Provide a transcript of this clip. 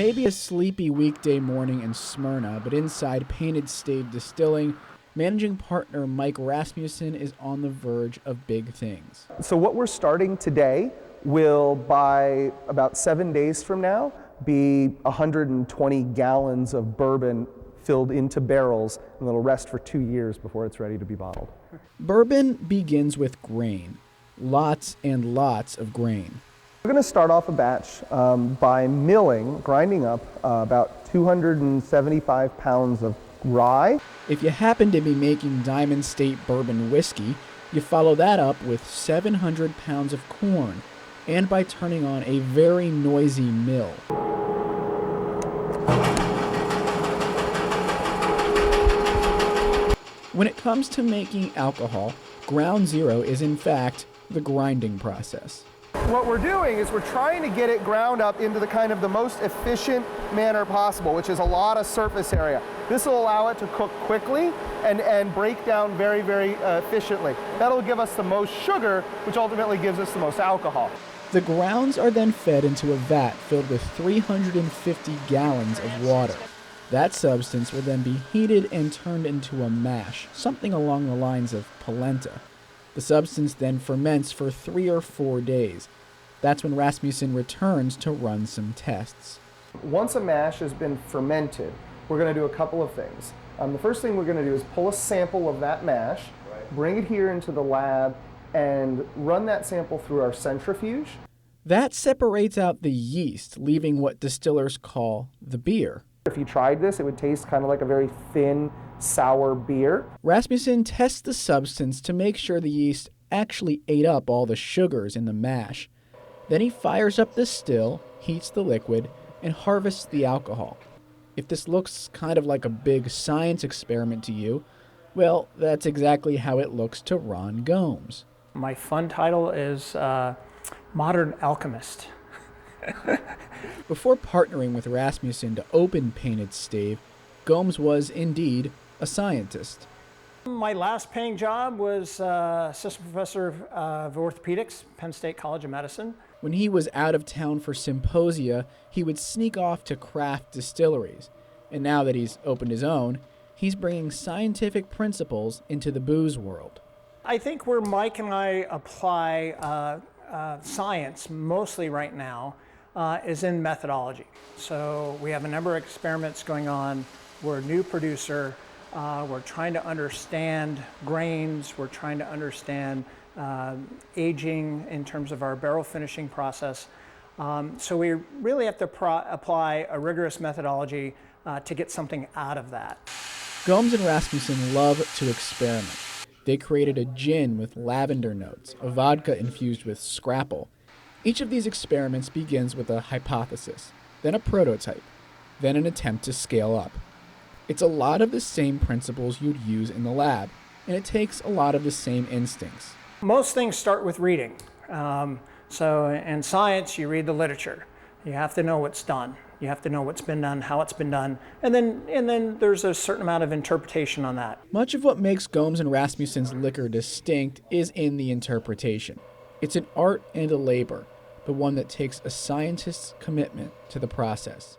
may be a sleepy weekday morning in Smyrna, but inside Painted Stave Distilling, managing partner Mike Rasmussen is on the verge of big things. So what we're starting today will, by about 7 days from now, be 120 gallons of bourbon filled into barrels, and it'll rest for 2 years before it's ready to be bottled. Bourbon begins with grain. Lots and lots of grain. We're going to start off a batch by grinding up about 275 pounds of rye. If you happen to be making Diamond State bourbon whiskey, you follow that up with 700 pounds of corn, and by turning on a very noisy mill. When it comes to making alcohol, ground zero is in fact the grinding process. What we're doing is we're trying to get it ground up into the most efficient manner possible, which is a lot of surface area. This will allow it to cook quickly and break down very, very efficiently. That'll give us the most sugar, which ultimately gives us the most alcohol. The grounds are then fed into a vat filled with 350 gallons of water. That substance will then be heated and turned into a mash, something along the lines of polenta. The substance then ferments for 3 or 4 days. That's when Rasmussen returns to run some tests. Once a mash has been fermented, we're going to do a couple of things. The first thing we're going to do is pull a sample of that mash, bring it here into the lab, and run that sample through our centrifuge. That separates out the yeast, leaving what distillers call the beer. If you tried this, it would taste kind of like a very thin, sour beer. Rasmussen tests the substance to make sure the yeast actually ate up all the sugars in the mash. Then he fires up the still, heats the liquid, and harvests the alcohol. If this looks kind of like a big science experiment to you, well, that's exactly how it looks to Ron Gomes. My fun title is Modern Alchemist. Before partnering with Rasmussen to open Painted Stave, Gomes was indeed a scientist. My last paying job was assistant professor of orthopedics, Penn State College of Medicine. When he was out of town for symposia, he would sneak off to craft distilleries. And now that he's opened his own, he's bringing scientific principles into the booze world. I think where Mike and I apply science mostly right now is in methodology. So we have a number of experiments going on. We're a new producer. We're trying to understand grains. We're trying to understand aging in terms of our barrel finishing process. So we really have to apply a rigorous methodology to get something out of that. Gomes and Rasmussen love to experiment. They created a gin with lavender notes, a vodka infused with scrapple. Each of these experiments begins with a hypothesis, then a prototype, then an attempt to scale up. It's a lot of the same principles you'd use in the lab, and it takes a lot of the same instincts. Most things start with reading. So in science, you read the literature. You have to know what's done. You have to know what's been done, how it's been done, and then there's a certain amount of interpretation on that. Much of what makes Gomes and Rasmussen's liquor distinct is in the interpretation. It's an art and a labor, but one that takes a scientist's commitment to the process.